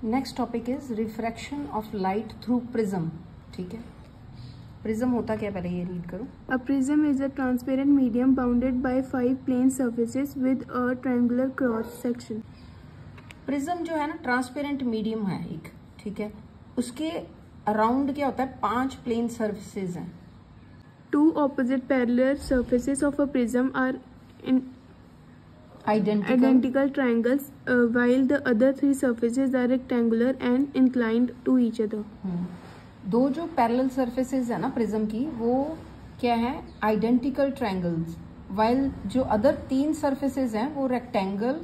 Next topic is refraction of light through prism. ठीक है, prism होता क्या, पहले ये रीड करो। A prism is a transparent medium bounded by 5 plane surfaces with a triangular cross section. Prism जो है ना ट्रांसपेरेंट मीडियम है एक, ठीक है, उसके अराउंड क्या होता है, 5 प्लेन सर्फेसेज हैं। 2 opposite parallel surfaces of a prism are identical triangles, while the other 3 surfaces are rectangular and inclined to each other. दो जो पैरेलल सर्फेसेज है ना प्रिज्म की, वो क्या है, आइडेंटिकल ट्रायंगल्स, वाइल जो अदर 3 सर्फेसेज हैं वो रेक्टेंगल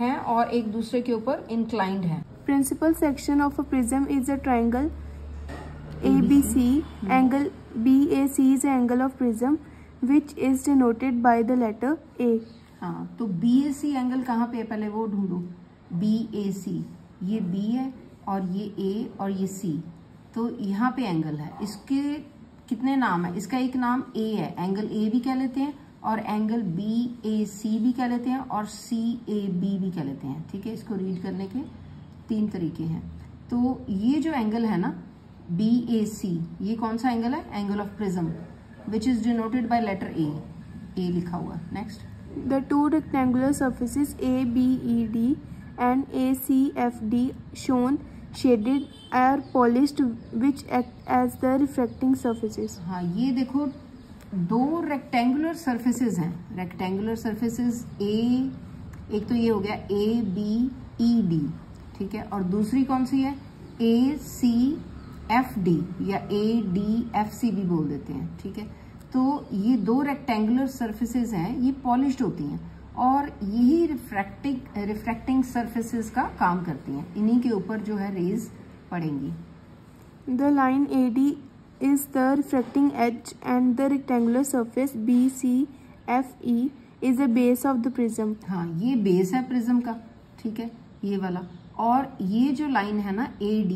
हैं और एक दूसरे के ऊपर इंक्लाइंड हैं। Principal section of a prism is a triangle ABC. Angle BAC is the angle of prism, which is denoted by the letter A. हाँ, तो BAC एंगल कहाँ पे है, पहले वो ढूंढो। BAC, ये B है और ये A और ये C, तो यहाँ पे एंगल है। इसके कितने नाम है, इसका एक नाम A है, एंगल A भी कह लेते हैं और एंगल BAC भी कह लेते हैं और CAB भी कह लेते हैं। ठीक है, इसको रीड करने के 3 तरीके हैं। तो ये जो एंगल है ना BAC, ये कौन सा एंगल है, angle of prism, which is denoted by letter A लिखा हुआ। Next, The 2 rectangular surfaces ABED and ACFD shown shaded are polished, which act as the refracting surfaces. हाँ, ये देखो 2 रेक्टेंगुलर सर्फेसेज हैं, रेक्टेंगुलर सर्फेसेज एक तो ये हो गया ABED, ठीक है, और दूसरी कौन सी है ACFD या ADFC भी बोल देते हैं। ठीक है, तो ये 2 रेक्टेंगुलर सर्फेसेज हैं, ये पॉलिश्ड होती हैं और यही रिफ्रैक्टिंग सर्फेसेज का काम करती हैं, इन्हीं के ऊपर जो है रेज पड़ेंगी। The line AD is the refracting edge and the rectangular surface BCFE is the base of the prism. हाँ, ये बेस है प्रिज्म का, ठीक है, ये वाला, और ये जो लाइन है ना AD,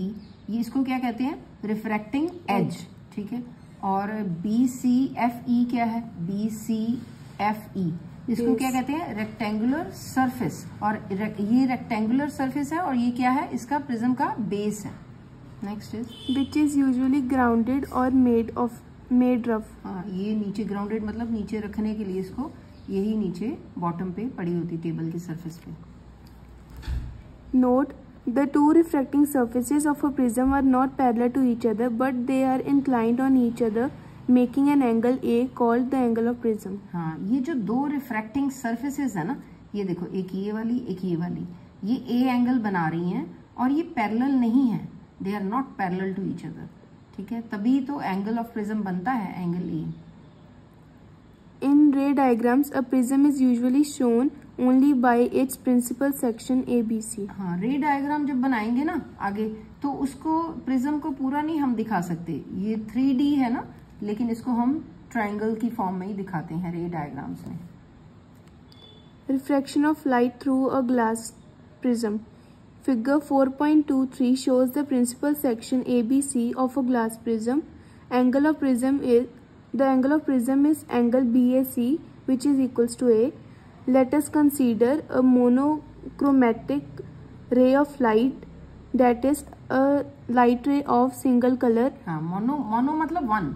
ये इसको क्या कहते हैं, रिफ्रैक्टिंग एज। ठीक है, और BCFE क्या है, BCFE इसको क्या कहते हैं, रेक्टेंगुलर सरफेस, और ये रेक्टेंगुलर सरफेस है और ये क्या है, इसका प्रिज्म का बेस है। Next is which is usually grounded or made rough. हाँ, ये नीचे ग्राउंडेड मतलब नीचे रखने के लिए इसको यही नीचे बॉटम पे पड़ी होती टेबल की सरफेस पे। Note, the 2 refracting surfaces of a prism are not parallel to each other, but they are inclined on each other, making an angle A called the angle of prism. हाँ, ये जो 2 refracting surfaces है ना, ये देखो, एक ये वाली एक ये वाली, ये A एंगल बना रही हैं और ये पैरेलल नहीं है, they are not parallel to each other. ठीक है, तभी तो एंगल ऑफ प्रिज्म बनता है angle A। In ray diagrams, a prism is usually shown only by its principal section ABC. हाँ, रे डायग्राम जब बनाएंगे ना आगे, तो उसको प्रिज्म को पूरा नहीं हम दिखा सकते, ये 3D है ना, लेकिन इसको हम ट्रायंगल की फॉर्म में ही दिखाते हैं रे डायग्राम्स में। Refraction of light through a glass prism. Figure 4.23 shows the principal section ABC of a glass prism. The angle of prism is angle BAC, which is equals to A. Let us consider a monochromatic ray of light, that is a light ray of single color. हाँ, mono मतलब 1,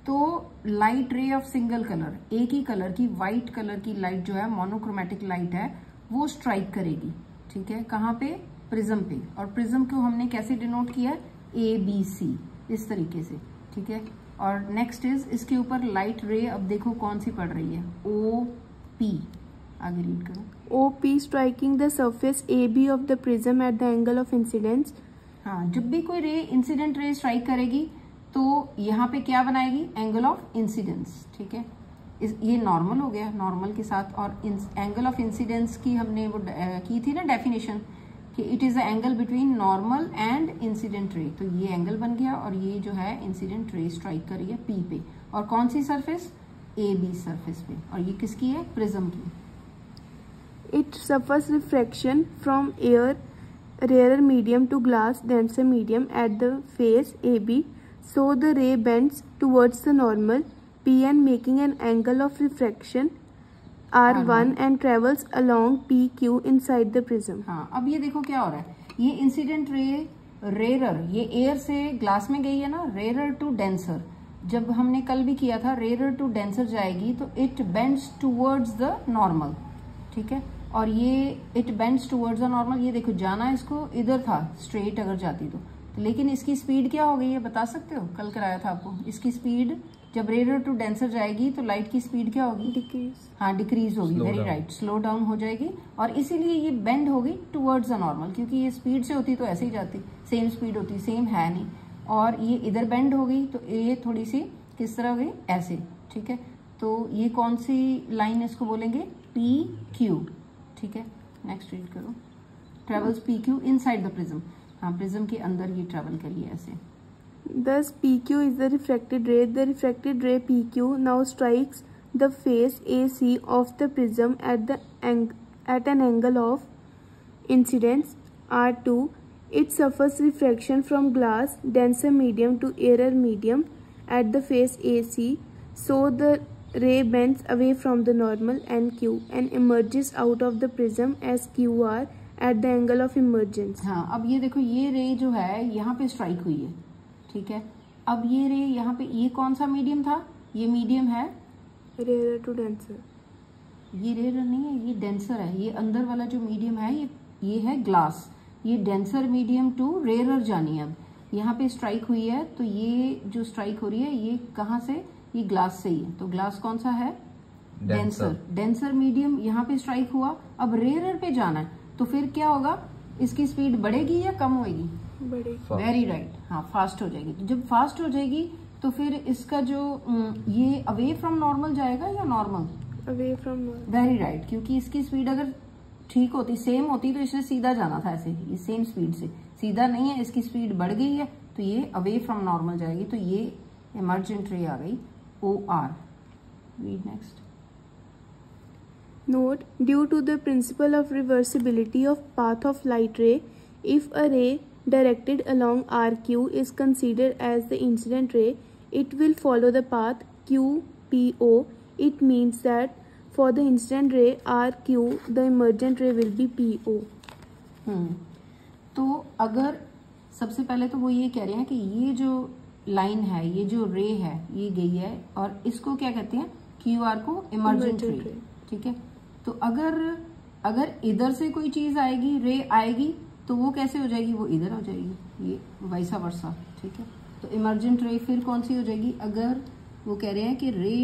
तो light ray of single colour, एक ही colour की white colour की light जो है, monochromatic light है, वो स्ट्राइक करेगी। ठीक है, कहाँ पे, प्रिज्म पे, और प्रिज्म को हमने कैसे डिनोट किया, ABC, इस तरीके से। ठीक है, और नेक्स्ट इज इसके ऊपर लाइट रे, अब देखो कौन सी पड़ रही है, OP, आगे रीड करो। OP striking the surface AB of the prism at the angle of incidence. हाँ, जब भी कोई रे इंसिडेंट रे स्ट्राइक करेगी तो यहाँ पे क्या बनाएगी, एंगल ऑफ इंसिडेंस। ठीक है, ये नॉर्मल हो गया, नॉर्मल के साथ, और एंगल ऑफ इंसिडेंस की हमने वो की थी ना डेफिनेशन, कि it is the angle between normal and incident ray, तो ये एंगल बन गया और ये जो है इंसिडेंट रे स्ट्राइक कर रही है P पे, और कौन सी सरफेस, AB सरफेस पे, और ये किसकी है, प्रिज्म की। It suffers refraction from air, rarer medium to glass, denser medium at the face AB, so the ray bends towards the normal PN, making an angle of refraction R1 and travels along PQ inside the prism. हाँ, अब ये देखो क्या हो रहा है, ये incident ray rarer, ये एयर से ग्लास में गई है ना, रेरर टू डेंसर। जब हमने कल भी किया था, रेरर टू डेंसर जाएगी तो it bends towards the normal, ठीक है। और ये it bends towards the normal, ये देखो जाना इसको इधर था स्ट्रेट अगर जाती तो लेकिन इसकी स्पीड क्या हो गई है बता सकते हो? कल कराया था आपको। इसकी स्पीड जब रेरर टू डेंसर जाएगी तो लाइट की स्पीड क्या होगी? डिक्रीज। हाँ, डिक्रीज होगी, वेरी राइट, स्लो डाउन हो जाएगी। और इसीलिए ये बेंड होगी टुवर्ड्स द नॉर्मल, क्योंकि ये स्पीड से होती तो ऐसे ही जाती, सेम स्पीड होती, सेम है नहीं। और ये इधर बेंड हो गई तो ये थोड़ी सी किस तरह हो गई? ऐसे, ठीक है। तो ये कौन सी लाइन इसको बोलेंगे? पी क्यू, ठीक है। नेक्स्ट रीड करो। Travels P Q inside the prism. हाँ, प्रिज्म के अंदर ये ट्रेवल करिए ऐसे। Thus PQ is the refracted ray. The refracted ray PQ now strikes the face AC of the prism at an angle of incidence R2. It suffers refraction from glass denser medium to airer medium at the face AC, so the ray bends away from the normal NQ and emerges out of the prism as QR at the angle of emergence. हाँ, अब ये देखो, ये रे जो है यहाँ पे स्ट्राइक हुई है, ठीक है। अब ये रे यहाँ पे, ये कौन सा मीडियम था? ये मीडियम है रेयर टू डेंसर। ये रेयर नहीं है, ये डेंसर है। ये अंदर वाला जो मीडियम है ये है ग्लास। ये डेंसर मीडियम टू रेयरर जानी है। अब यहाँ पे स्ट्राइक हुई है तो ये जो स्ट्राइक हो रही है ये कहाँ से? ये ग्लास से ही है। तो ग्लास कौन सा है? डेंसर। डेंसर मीडियम यहाँ पे स्ट्राइक हुआ, अब रेयरर पे जाना है तो फिर क्या होगा? इसकी स्पीड बढ़ेगी या कम होगी? वेरी राइट, हाँ, फास्ट हो जाएगी। तो जब फास्ट हो जाएगी तो फिर इसका जो ये अवे फ्रॉम नॉर्मल जाएगा या normal? Away from normal. Very right, क्योंकि इसकी स्पीड अगर ठीक होती, सेम होती, तो इसने सीधा जाना था ऐसे, ये सेम स्पीड से सीधा नहीं है, इसकी स्पीड बढ़ गई है तो ये अवे फ्रॉम नॉर्मल जाएगी। तो ये इमर्जेंट रे आ गई, OR। Read next. Note, due to the principle of reversibility of path of light ray, if a ray directed along RQ is considered as the incident ray, it will follow the path QPO. It means that for the incident ray RQ, the emergent ray will be PO. तो अगर सबसे पहले तो वो ये कह रहे हैं कि ये जो लाइन है, ये जो रे है, ये गई है और इसको क्या कहते हैं? QR को इमर्जेंट रे, ठीक है। तो अगर इधर से कोई चीज आएगी, रे आएगी, तो वो कैसे हो जाएगी? वो इधर हो जाएगी, ये वैसा वर्सा, ठीक है। तो इमर्जेंट रे फिर कौन सी हो जाएगी? अगर वो कह रहे हैं कि रे,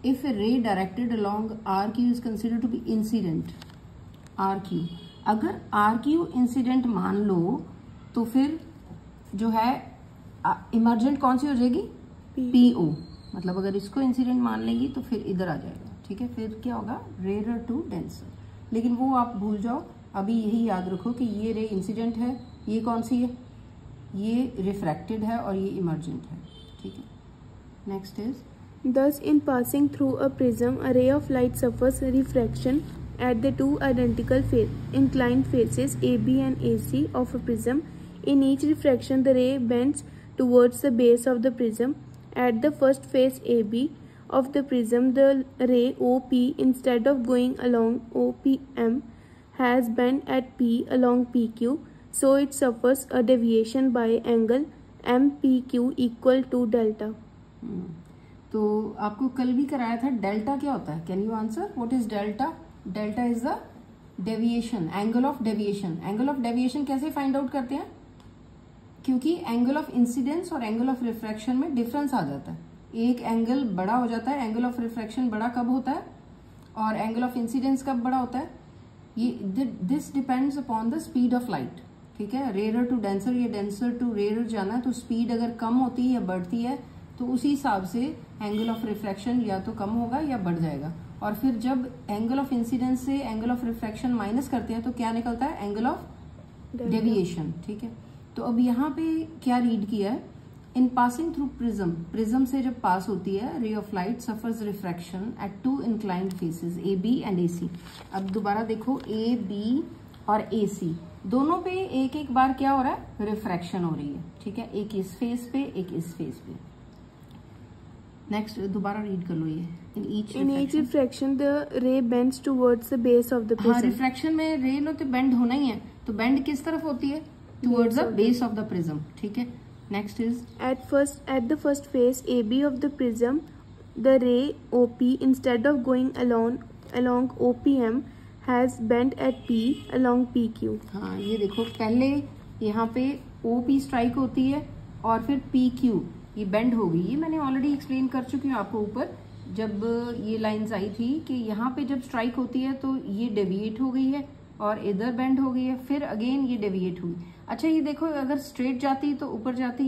if a ray directed along RQ is considered to be incident RQ, अगर RQ इंसिडेंट मान लो तो फिर जो है इमर्जेंट कौन सी हो जाएगी? PO। मतलब अगर इसको इंसिडेंट मान लेंगी तो फिर इधर आ जाएगा, ठीक है। फिर क्या होगा? Rare to denser. लेकिन वो आप भूल जाओ, अभी यही याद रखो कि ये रे इंसिडेंट है, ये कौन सी है? ये रिफ्रैक्टेड है और ये इमर्जेंट है, ठीक है। Next is Thus, in passing through a prism, a ray of light suffers refraction at the two identical inclined faces AB and AC of a prism. In each refraction, the ray bends towards the base of the prism. At the first face AB of the prism, the ray OP, instead of going along OPM, has bent at P along PQ, so it suffers a deviation by angle MPQ equal to delta. तो आपको कल भी कराया था, delta क्या होता है? Can you answer? What is delta? Delta is the deviation, angle of deviation. Angle of deviation कैसे फाइंड आउट करते हैं? क्योंकि एंगल ऑफ इंसिडेंस और एंगल ऑफ रिफ्रैक्शन में डिफरेंस आ जाता है। एक एंगल बड़ा हो जाता है, एंगल ऑफ रिफ्रैक्शन बड़ा कब होता है और एंगल ऑफ इंसिडेंस कब बड़ा होता है? ये this depends upon the speed of light, ठीक है। रेयर टू डेंसर या डेंसर टू रेयर जाना है तो स्पीड अगर कम होती है या बढ़ती है तो उसी हिसाब से एंगल ऑफ रिफ्रैक्शन या तो कम होगा या बढ़ जाएगा। और फिर जब एंगल ऑफ इंसिडेंस से एंगल ऑफ रिफ्रैक्शन माइनस करते हैं तो क्या निकलता है? एंगल ऑफ डेविएशन, ठीक है। तो अब यहाँ पे क्या रीड किया है? In passing through prism, prism से जब पास होती है ray of light suffers refraction at two inclined faces AB and AC। अब दोबारा देखो, AB और AC दोनों पे एक एक बार क्या हो रहा है? रिफ्रैक्शन हो रही है, ठीक है। एक इस फेस पे, एक इस फेस पे। नेक्स्ट दोबारा रीड कर लो ये। In each refraction the ray bends towards the base of the prism. हाँ, रिफ्रैक्शन में रे लो तो बेंड होना ही है, तो बेंड किस तरफ होती है? Towards the base of the prism. ठीक है, next is at the first face A B of the prism the ray O P instead of going along OPM has bent at P along PQ। हाँ, ये देखो पहले यहाँ पे OP strike होती है और फिर PQ ये बेंड होगी। ये मैंने ऑलरेडी एक्सप्लेन कर चुकी हूँ आपको ऊपर, जब ये लाइंस आई थी कि यहाँ पे जब स्ट्राइक होती है तो ये डेविएट हो गई है और इधर बेंड हो गई है, फिर अगेन ये डेविएट हुई। अच्छा, ये देखो अगर स्ट्रेट जाती तो ऊपर जाती,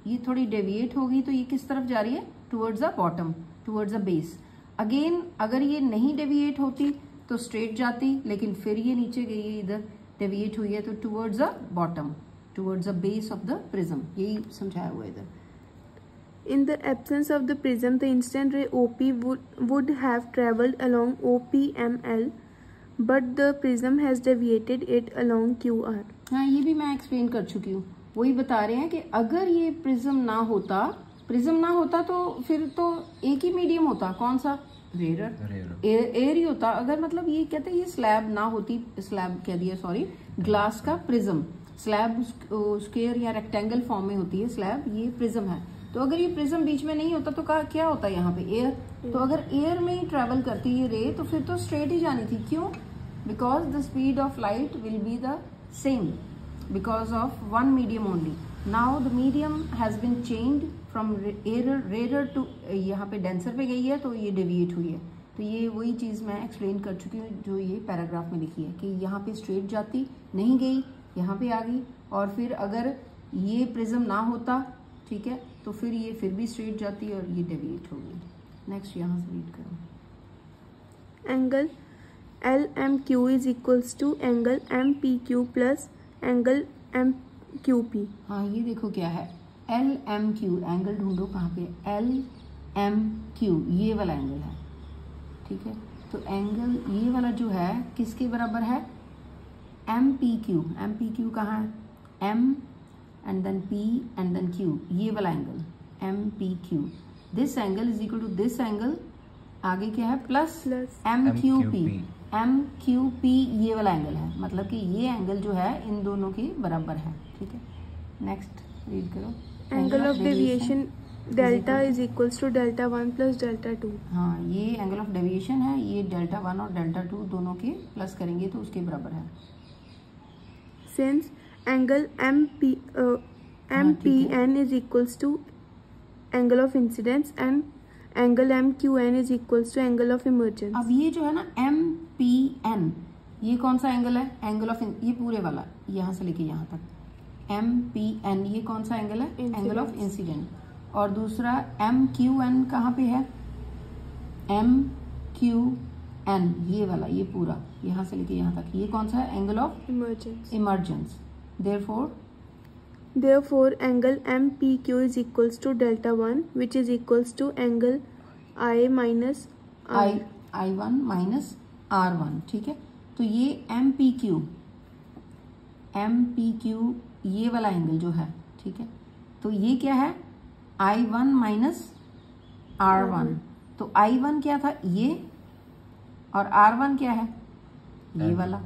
ये थोड़ी डेविएट होगी तो ये किस तरफ जा रही है? Towards the bottom, towards the base. Again अगर ये नहीं डेविएट होती तो स्ट्रेट जाती, लेकिन फिर ये नीचे गई है, इधर डेविएट हुई है तो towards the bottom, towards the base of the prism. यही समझाया हुआ है इधर। In the absence of the prism, the incident ray OP would have travelled along OPML, but the prism has deviated it along QR। हाँ, ये भी मैं explain कर चुकी हूँ। वही बता रहे हैं कि अगर ये प्रिज्म ना होता तो फिर तो एक ही मीडियम होता। कौन सा? रेयर ही होता। अगर मतलब ये कहते हैं ये स्लैब ना होती, स्लैब कह दिया सॉरी, ग्लास का प्रिज्म, स्लैब स्क्वायर या रेक्टेंगल फॉर्म में होती है स्लैब, ये प्रिज्म है। तो अगर ये प्रिज्म बीच में नहीं होता तो क्या होता है यहाँ पे? एयर। तो अगर एयर में ही ट्रेवल करती है रे तो फिर तो स्ट्रेट ही जानी थी। क्यों? Because the speed of light will be the same because of one medium only. Now the medium has been changed from rare to, यहाँ पे डेंसर पे गई है तो ये डेविएट हुई है। तो ये वही चीज मैं एक्सप्लेन कर चुकी हूँ जो ये पैराग्राफ में लिखी है कि यहाँ पे स्ट्रेट जाती, नहीं गई, यहाँ पे आ गई, और फिर अगर ये प्रिज्म ना होता, ठीक है, तो फिर ये फिर भी स्ट्रेट जाती और ये डेविएट होगी। नेक्स्ट यहाँ से रीड करो। Angle LMQ is equals to angle MPQ plus angle MQP। हाँ, ये देखो क्या है, LMQ, एंगल ढूंढो कहाँ पे? LMQ ये वाला एंगल है, ठीक है। तो एंगल ये वाला जो है किसके बराबर है? MPQ। MPQ कहाँ है? M and then P and then Q, ये वाला angle MPQ। This angle is equal to this angle, आगे क्या है? Plus MQP। MQP ये वाला एंगल है, मतलब कि ये एंगल जो है इन दोनों के बराबर है, ठीक है। नेक्स्ट रीड करो। Angle of deviation delta is equals to delta 1 plus delta 2। हाँ, ये एंगल ऑफ डेविएशन है, ये डेल्टा 1 और डेल्टा 2 दोनों के प्लस करेंगे तो उसके बराबर है। Since angle MPN is equals to angle of incidence and angle MQN is equals to angle of emergence। अब ये जो है ना MPN, ये कौन सा एंगल है? एंगल ऑफ, ये पूरे वाला यहाँ से लेके यहाँ तक MPN, ये कौन सा एंगल है? Angle of incident. और दूसरा MQN कहाँ पे है? MQN ये वाला, ये पूरा यहाँ से लेके यहाँ तक, ये कौन सा है? Angle of emergence. Therefore, angle MPQ is equals to delta 1, which is equals to angle I minus R। I1 minus R1, ठीक है। तो ये MPQ ये वाला एंगल जो है, ठीक है, तो ये क्या है? I1 minus R1। तो I1 क्या था? ये, और R1 क्या है? ये वाला,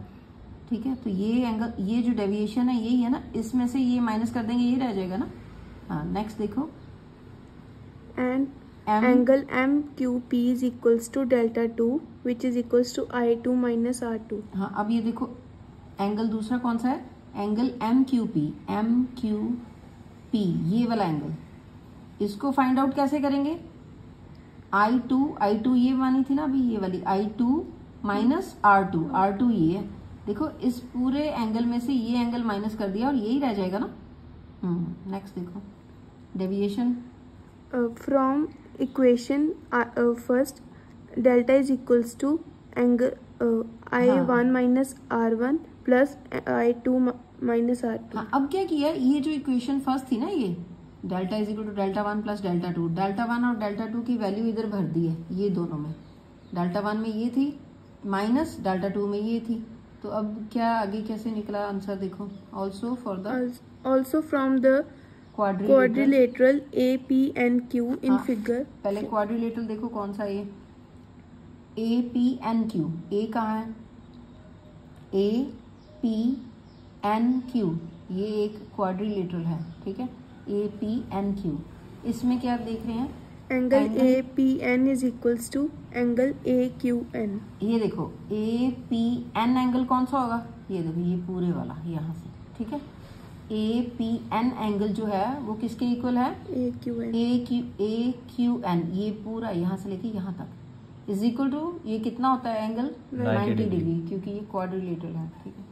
ठीक है। तो ये एंगल, ये जो डेविएशन है यही है ना, इसमें से ये माइनस कर देंगे, ये रह जाएगा ना। हाँ, नेक्स्ट देखो। And angle MQP is equals to delta 2 which is equals to I2 minus R2। हाँ, अब ये देखो एंगल दूसरा कौन सा है? एंगल MQP ये वाला एंगल, इसको फाइंड आउट कैसे करेंगे? I2 ये मानी थी ना अभी, ये वाली I2 माइनस R2 ये है। देखो इस पूरे एंगल में से ये एंगल माइनस कर दिया और यही रह जाएगा ना। नेक्स्ट देखो, deviation from equation first delta is equals to angle I1 minus R1 plus I2 minus R2। हाँ, अब क्या किया, ये जो इक्वेशन फर्स्ट थी ना, ये delta is equal to delta 1 plus delta 2, delta 1 और डेल्टा 2 की वैल्यू इधर भर दी है, ये दोनों में। डेल्टा 1 में ये थी माइनस डेल्टा 2 में ये थी। तो अब क्या आगे कैसे निकला आंसर देखो। Also from the quadrilateral APNQ in हाँ, figure. पहले क्वाड्रिलेटरल देखो कौन सा ये APNQ, ए कहाँ है, APNQ, ये एक क्वाड्रिलेटरल है, ठीक है, APNQ। इसमें क्या देख रहे हैं, Angle APN is equals to angle AQN. ये देखो APN एंगल कौन सा होगा, ये देखो ये पूरे वाला यहाँ से, ठीक है, APN एंगल जो है वो किसके इक्वल है, AQN, ये पूरा यहाँ से लेके यहाँ तक इज इक्वल टू, ये कितना होता है एंगल 90 डिग्री, क्योंकि ये क्वाड्रिलेटरल है, ठीक है।